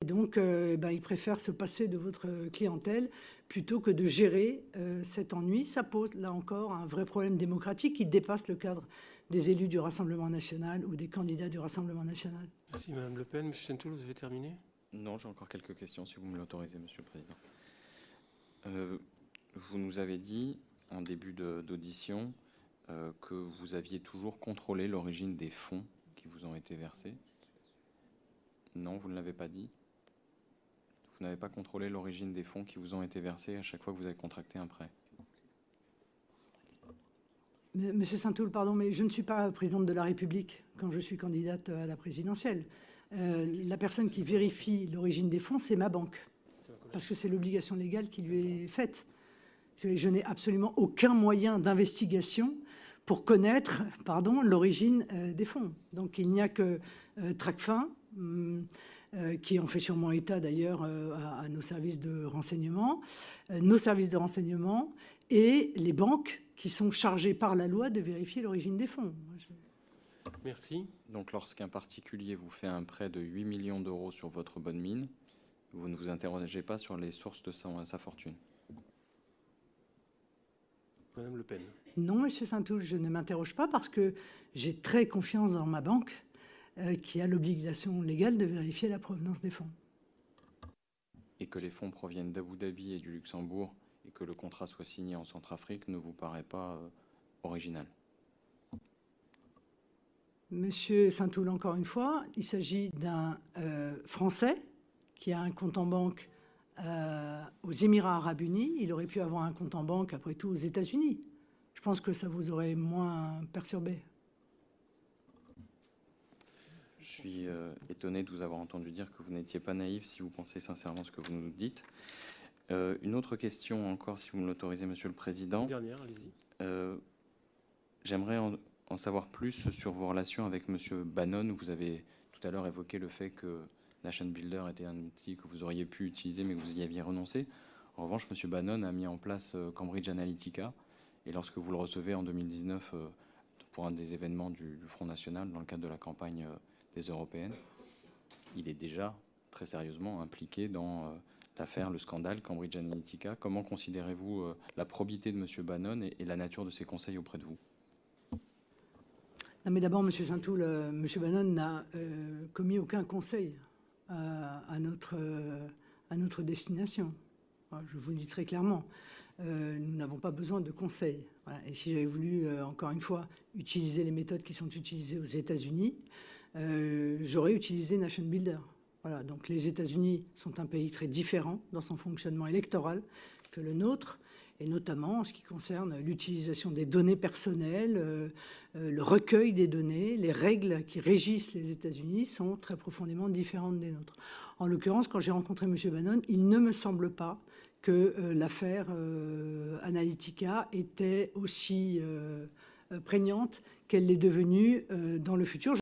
Donc, il préfère se passer de votre clientèle plutôt que de gérer cet ennui. Ça pose, là encore, un vrai problème démocratique qui dépasse le cadre des élus du Rassemblement national ou des candidats du Rassemblement national. Merci Mme Le Pen. Monsieur Saintoul, vous avez terminé? Non, j'ai encore quelques questions, si vous me l'autorisez, Monsieur le Président. Vous nous avez dit, en début d'audition, que vous aviez toujours contrôlé l'origine des fonds qui vous ont été versés. Non, vous ne l'avez pas dit. Vous n'avez pas contrôlé l'origine des fonds qui vous ont été versés à chaque fois que vous avez contracté un prêt. Monsieur Saintoul, pardon, mais je ne suis pas présidente de la République quand je suis candidate à la présidentielle. La personne qui vérifie l'origine des fonds, c'est ma banque, parce que c'est l'obligation légale qui lui est faite. Je n'ai absolument aucun moyen d'investigation pour connaître, l'origine des fonds. Donc il n'y a que Tracfin, qui en fait sûrement état d'ailleurs à nos services de renseignement, et les banques qui sont chargées par la loi de vérifier l'origine des fonds. Merci. Donc lorsqu'un particulier vous fait un prêt de 8 millions d'euros sur votre bonne mine, vous ne vous interrogez pas sur les sources de sa fortune. Madame Le Pen. Non, Monsieur Saintoul, je ne m'interroge pas parce que j'ai très confiance dans ma banque qui a l'obligation légale de vérifier la provenance des fonds. Et que les fonds proviennent d'Abu Dhabi et du Luxembourg et que le contrat soit signé en Centrafrique ne vous paraît pas original? Monsieur Saintoul, encore une fois, il s'agit d'un Français qui a un compte en banque aux Émirats arabes unis. Il aurait pu avoir un compte en banque, après tout, aux États-Unis. Je pense que ça vous aurait moins perturbé. Je suis étonné de vous avoir entendu dire que vous n'étiez pas naïf si vous pensez sincèrement ce que vous nous dites. Une autre question encore, si vous me l'autorisez, Monsieur le Président. Dernière, allez-y. J'aimerais en savoir plus sur vos relations avec Monsieur Bannon. Vous avez tout à l'heure évoqué le fait que Nation Builder était un outil que vous auriez pu utiliser, mais que vous y aviez renoncé. En revanche, Monsieur Bannon a mis en place Cambridge Analytica. Et lorsque vous le recevez en 2019 pour un des événements du Front National, dans le cadre de la campagne des européennes, il est déjà très sérieusement impliqué dans l'affaire, le scandale Cambridge Analytica. Comment considérez-vous la probité de Monsieur Bannon et la nature de ses conseils auprès de vous? Non, mais d'abord, Monsieur Saintoul, Monsieur Bannon n'a commis aucun conseil à notre destination. Je vous le dis très clairement. Nous n'avons pas besoin de conseils. Voilà. Et si j'avais voulu, encore une fois, utiliser les méthodes qui sont utilisées aux États-Unis, j'aurais utilisé Nation Builder. Voilà. Donc les États-Unis sont un pays très différent dans son fonctionnement électoral que le nôtre, et notamment en ce qui concerne l'utilisation des données personnelles, le recueil des données, les règles qui régissent les États-Unis sont très profondément différentes des nôtres. En l'occurrence, quand j'ai rencontré M. Bannon, il ne me semble pas que l'affaire Analytica était aussi prégnante qu'elle l'est devenue dans le futur.